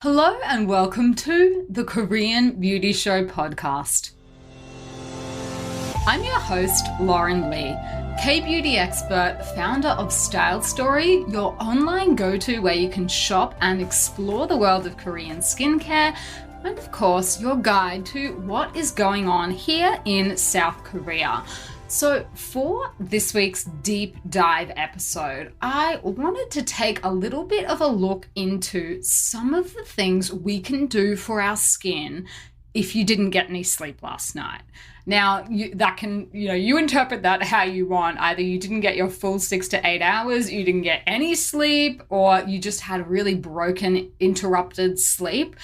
Hello and welcome to the Korean Beauty Show podcast. I'm your host, Lauren Lee, K-beauty expert, founder of Style Story, your online go-to where you can shop and explore the world of Korean skincare, and of course, your guide to what is going on here in South Korea. So for this week's deep dive episode, I wanted to take a little bit of a look into some of the things we can do for our skin if you didn't get any sleep last night. Now, you interpret that how you want. Either you didn't get your full 6 to 8 hours, you didn't get any sleep, or you just had a really broken, interrupted sleep.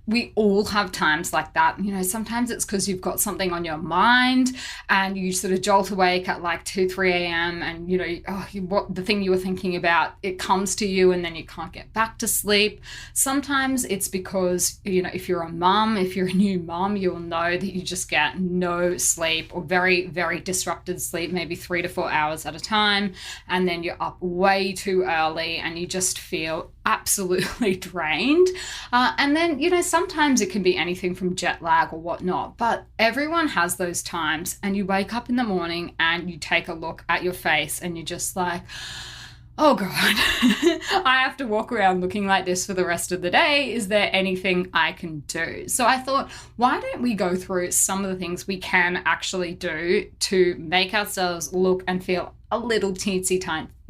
We all have times like that. Sometimes it's because you've got something on your mind and you sort of jolt awake at like 2, 3 a.m. and, what the thing you were thinking about, it comes to you and then you can't get back to sleep. Sometimes it's because, if you're a mum, if you're a new mum, you'll know that you just get no sleep or very, very disrupted sleep, maybe 3 to 4 hours at a time. And then you're up way too early and you just feel absolutely drained. And then, sometimes it can be anything from jet lag or whatnot, but everyone has those times and you wake up in the morning and you take a look at your face and you're just like, oh God, I have to walk around looking like this for the rest of the day. Is there anything I can do? So I thought, why don't we go through some of the things we can actually do to make ourselves look and feel a little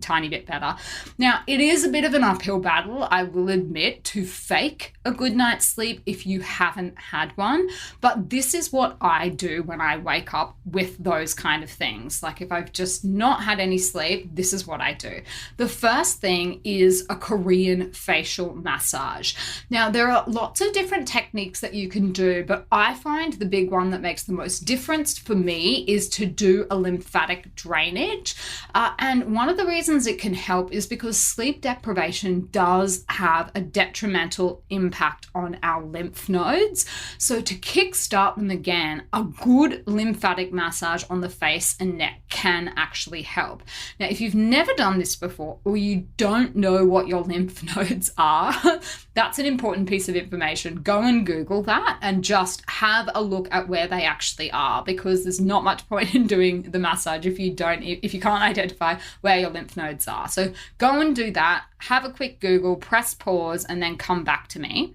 tiny bit better. Now, it is a bit of an uphill battle, I will admit, to fake a good night's sleep if you haven't had one. But this is what I do when I wake up with those kind of things. Like if I've just not had any sleep, this is what I do. The first thing is a Korean facial massage. Now, there are lots of different techniques that you can do, but I find the big one that makes the most difference for me is to do a lymphatic drainage. And one of the reasons it can help is because sleep deprivation does have a detrimental impact on our lymph nodes. So to kickstart them again, a good lymphatic massage on the face and neck can actually help. Now, if you've never done this before or you don't know what your lymph nodes are, that's an important piece of information. Go and Google that and just have a look at where they actually are, because there's not much point in doing the massage if you can't identify where your lymph nodes are. So go and do that, have a quick Google, press pause, and then come back to me.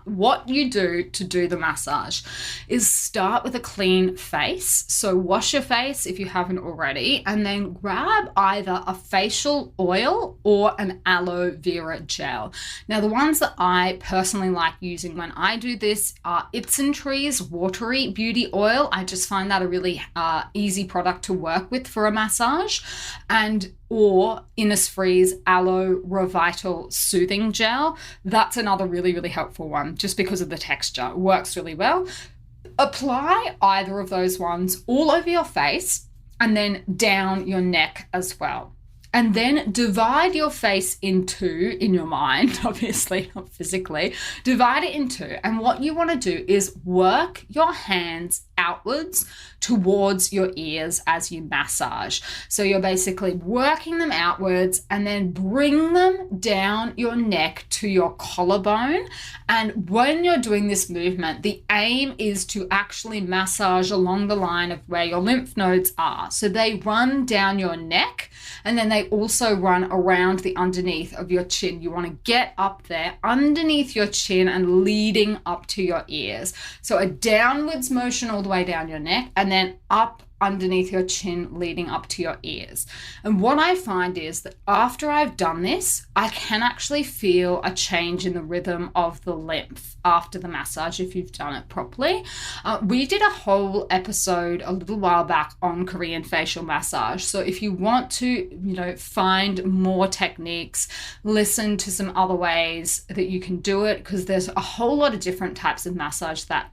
What you do to do the massage is start with a clean face. So wash your face if you haven't already, and then grab either a facial oil or an aloe vera gel. Now, the ones that I personally like using when I do this are Ipsen Tree's Watery Beauty Oil. I just find that a really easy product to work with for a massage. Or Innisfree's Aloe Revital Soothing Gel. That's another really, really helpful one just because of the texture. It works really well. Apply either of those ones all over your face and then down your neck as well. And then divide your face in two in your mind, obviously, not physically. Divide it in two. And what you want to do is work your hands outwards towards your ears as you massage. So you're basically working them outwards and then bring them down your neck to your collarbone. And when you're doing this movement, the aim is to actually massage along the line of where your lymph nodes are. So they run down your neck and then they also run around the underneath of your chin. You want to get up there underneath your chin and leading up to your ears. So a downwards motion all the way down your neck and then up underneath your chin leading up to your ears. And what I find is that after I've done this, I can actually feel a change in the rhythm of the lymph after the massage if you've done it properly. We did a whole episode a little while back on Korean facial massage. So if you want to, find more techniques, listen to some other ways that you can do it, because there's a whole lot of different types of massage that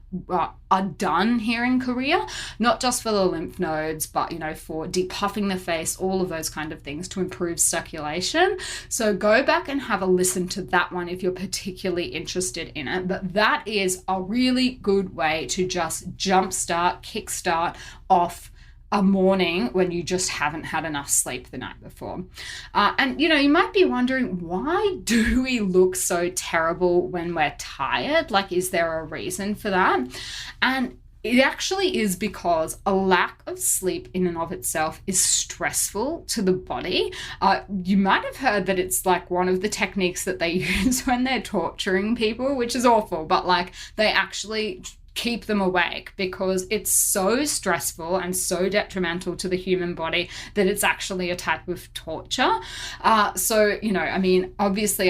are done here in Korea, not just for the lymph nodes, but for depuffing the face, all of those kind of things to improve circulation. So go back and have a listen to that one if you're particularly interested in it. But that is a really good way to just kickstart off a morning when you just haven't had enough sleep the night before. And you might be wondering, why do we look so terrible when we're tired? Like, is there a reason for that? And it actually is because a lack of sleep in and of itself is stressful to the body. You might have heard that it's like one of the techniques that they use when they're torturing people, which is awful, but like they actually keep them awake because it's so stressful and so detrimental to the human body that it's actually a type of torture. Obviously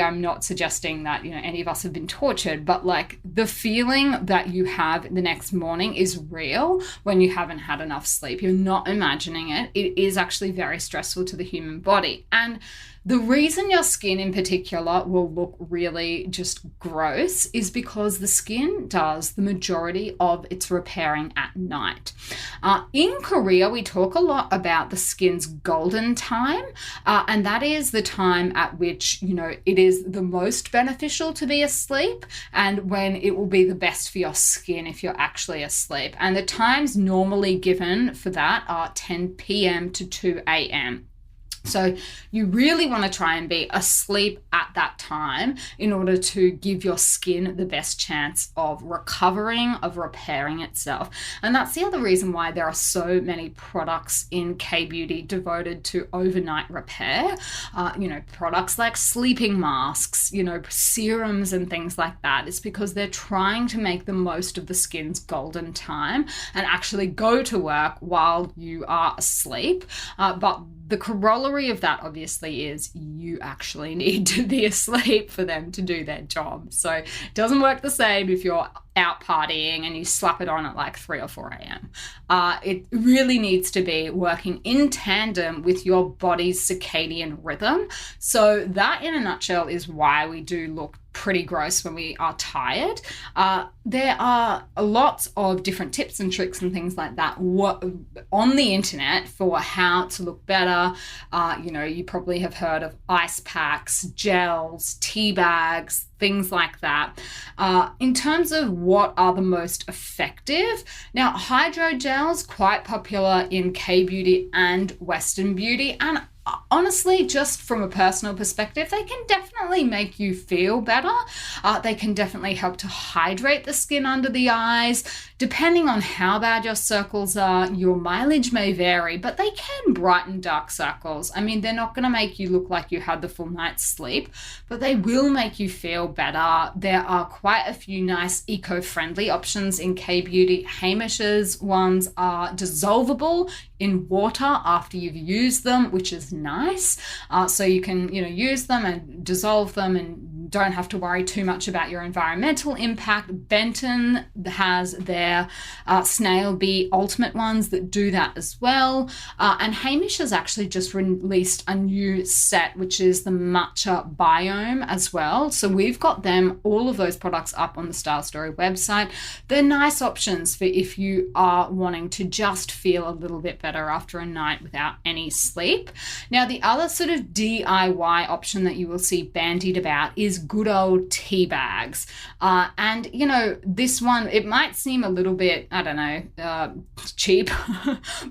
I'm not suggesting that, any of us have been tortured, but like the feeling that you have the next morning is real when you haven't had enough sleep. You're not imagining it. It is actually very stressful to the human body. And the reason your skin in particular will look really just gross is because the skin does the majority of its repairing at night. In Korea, we talk a lot about the skin's golden time, and that is the time at which, it is the most beneficial to be asleep and when it will be the best for your skin if you're actually asleep. And the times normally given for that are 10 p.m. to 2 a.m. So you really want to try and be asleep at that time in order to give your skin the best chance of recovering, of repairing itself. And that's the other reason why there are so many products in K-beauty devoted to overnight repair. Products like sleeping masks, serums and things like that. It's because they're trying to make the most of the skin's golden time and actually go to work while you are asleep. But the corollary of that obviously is you actually need to be asleep for them to do their job. So it doesn't work the same if you're out partying and you slap it on at like 3 or 4 a.m. It really needs to be working in tandem with your body's circadian rhythm. So that in a nutshell is why we do look pretty gross when we are tired. There are lots of different tips and tricks and things like that on the internet for how to look better. You probably have heard of ice packs, gels, tea bags, things like that. In terms of what are the most effective, now hydrogels, quite popular in K-beauty and Western beauty, and honestly, just from a personal perspective, they can definitely make you feel better. They can definitely help to hydrate the skin under the eyes. Depending on how bad your circles are, your mileage may vary, but they can brighten dark circles. I mean, they're not going to make you look like you had the full night's sleep, but they will make you feel better. There are quite a few nice eco-friendly options in K-beauty. Hamish's ones are dissolvable in water after you've used them, which is nice. So you can, use them and dissolve them and don't have to worry too much about your environmental impact. Benton has their snail bee ultimate ones that do that as well. And Hamish has actually just released a new set, which is the matcha biome as well. So we've got all of those products up on the Style Story website. They're nice options for if you are wanting to just feel a little bit better after a night without any sleep. Now, the other sort of DIY option that you will see bandied about is good old tea bags. And, this one, it might seem a little bit, cheap,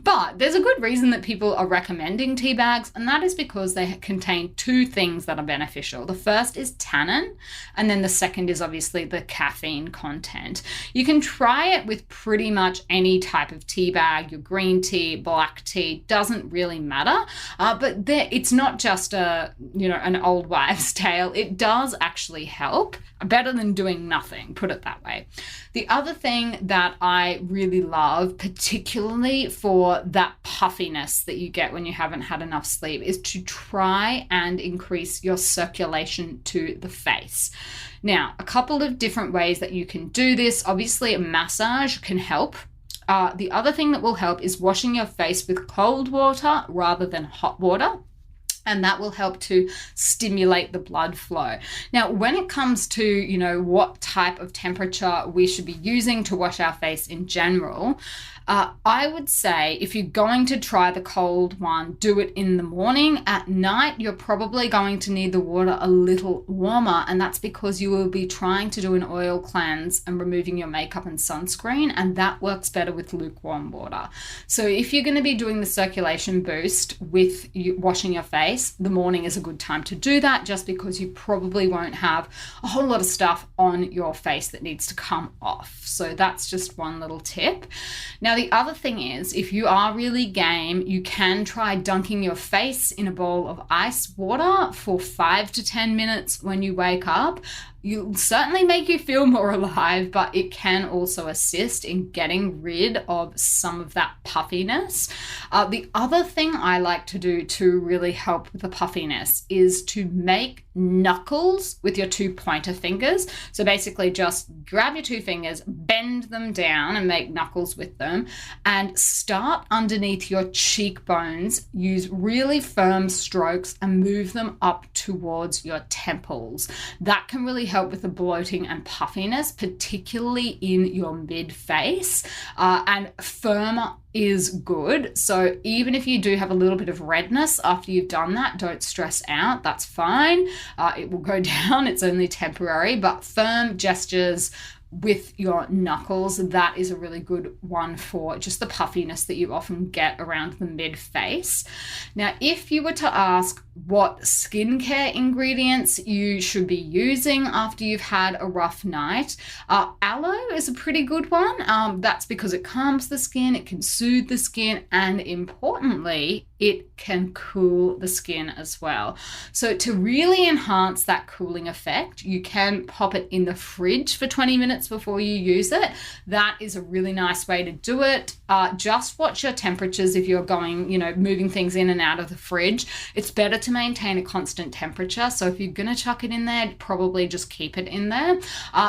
but there's a good reason that people are recommending tea bags, and that is because they contain two things that are beneficial. The first is tannin, and then the second is obviously the caffeine content. You can try it with pretty much any type of tea bag, your green tea, black tea, doesn't really matter. But it's not just an old wives' tale. It does actually help, better than doing nothing, put it that way. The other thing that I really love, particularly for that puffiness that you get when you haven't had enough sleep, is to try and increase your circulation to the face. Now, a couple of different ways that you can do this. Obviously, a massage can help. The other thing that will help is washing your face with cold water rather than hot water. And that will help to stimulate the blood flow. Now, when it comes to, what type of temperature we should be using to wash our face in general, I would say if you're going to try the cold one, do it in the morning. At night, you're probably going to need the water a little warmer, and that's because you will be trying to do an oil cleanse and removing your makeup and sunscreen, and that works better with lukewarm water. So if you're going to be doing the circulation boost with washing your face, the morning is a good time to do that, just because you probably won't have a whole lot of stuff on your face that needs to come off. So that's just one little tip. Now, the other thing is, if you are really game, you can try dunking your face in a bowl of ice water for 5 to 10 minutes when you wake up. You'll certainly make you feel more alive, but it can also assist in getting rid of some of that puffiness. The other thing I like to do to really help with the puffiness is to make knuckles with your 2 pointer fingers. So basically just grab your 2 fingers, bend them down and make knuckles with them, and start underneath your cheekbones. Use really firm strokes and move them up towards your temples. That can really help with the bloating and puffiness, particularly in your mid face, and firm is good. So even if you do have a little bit of redness after you've done that, don't stress out. That's fine. It will go down. It's only temporary, but firm gestures with your knuckles, that is a really good one for just the puffiness that you often get around the mid face. Now, if you were to ask what skincare ingredients you should be using after you've had a rough night, aloe is a pretty good one. That's because it calms the skin, it can soothe the skin, and importantly, it can cool the skin as well. So to really enhance that cooling effect, you can pop it in the fridge for 20 minutes before you use it. That is a really nice way to do it. Just watch your temperatures if you're going, moving things in and out of the fridge. It's better to maintain a constant temperature. So if you're going to chuck it in there, probably just keep it in there.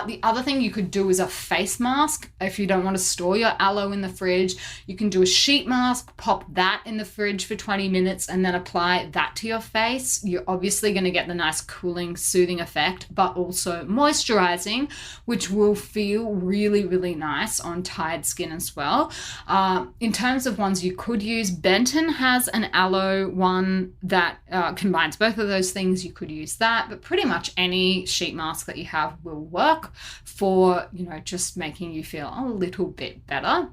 The other thing you could do is a face mask. If you don't want to store your aloe in the fridge, you can do a sheet mask, pop that in the fridge for 20 minutes and then apply that to your face. You're obviously going to get the nice cooling, soothing effect, but also moisturizing, which will feel really, really nice on tired skin as well. In terms of ones you could use, Benton has an aloe one that combines both of those things. You could use that, but pretty much any sheet mask that you have will work for, just making you feel a little bit better.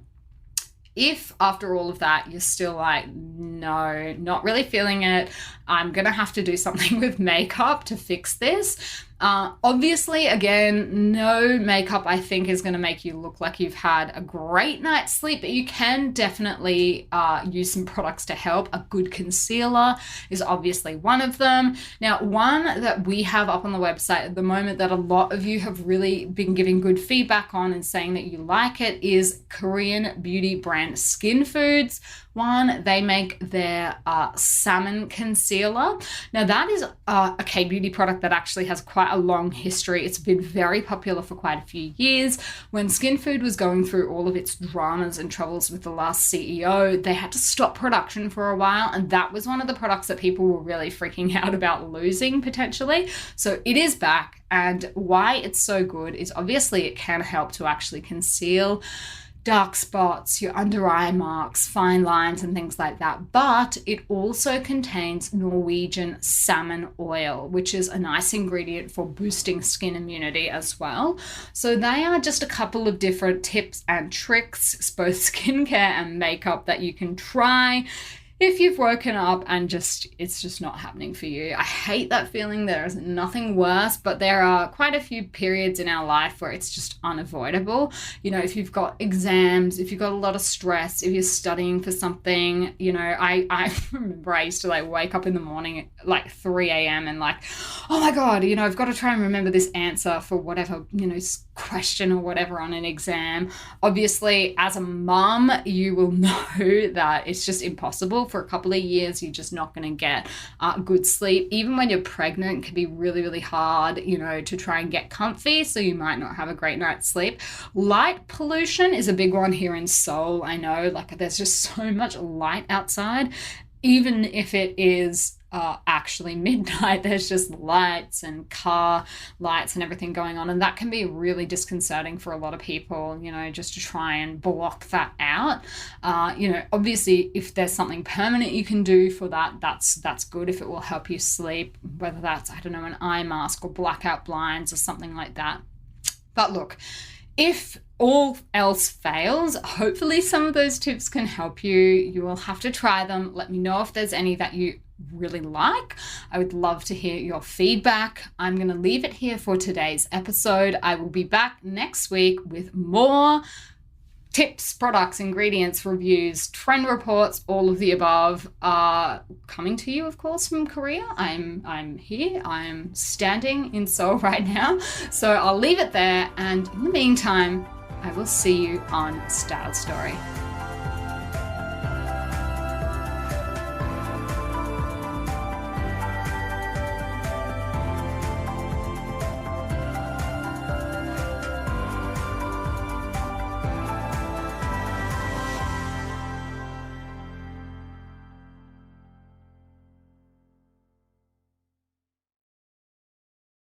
If after all of that, you're still like, no, not really feeling it, I'm going to have to do something with makeup to fix this. Obviously, again, no makeup I think is going to make you look like you've had a great night's sleep, but you can definitely use some products to help. A good concealer is obviously one of them. Now, one that we have up on the website at the moment that a lot of you have really been giving good feedback on and saying that you like it is Korean beauty brand Skin Foods. One, they make their salmon concealer. Now that is a K-beauty product that actually has quite a long history. It's been very popular for quite a few years. When Skin Food was going through all of its dramas and troubles with the last CEO, they had to stop production for a while, and that was one of the products that people were really freaking out about losing potentially. So it is back, and why it's so good is obviously it can help to actually conceal dark spots, your under eye marks, fine lines and things like that. But it also contains Norwegian salmon oil, which is a nice ingredient for boosting skin immunity as well. So they are just a couple of different tips and tricks, both skincare and makeup, that you can try if you've woken up and it's just not happening for you. I hate that feeling. There is nothing worse, but there are quite a few periods in our life where it's just unavoidable. If you've got exams, if you've got a lot of stress, if you're studying for something, I remember I used to wake up in the morning at 3 a.m. and oh my God, I've got to try and remember this answer for whatever, question or whatever on an exam. Obviously, as a mum, you will know that it's just impossible. For a couple of years, you're just not going to get good sleep. Even when you're pregnant, it can be really, really hard, to try and get comfy. So you might not have a great night's sleep. Light pollution is a big one here in Seoul. I know, there's just so much light outside. Even if it is actually midnight. There's just lights and car lights and everything going on, and that can be really disconcerting for a lot of people, just to try and block that out. Obviously if there's something permanent you can do for that, that's good if it will help you sleep, whether that's, I don't know, an eye mask or blackout blinds or something like that. But look, if all else fails, hopefully some of those tips can help you. You will have to try them. Let me know if there's any that you really like. I would love to hear your feedback. I'm going to leave it here for today's episode. I will be back next week with more tips, products, ingredients, reviews, trend reports, all of the above are coming to you, of course, from Korea. I'm here. I'm standing in Seoul right now. So I'll leave it there. And in the meantime, I will see you on Style Story.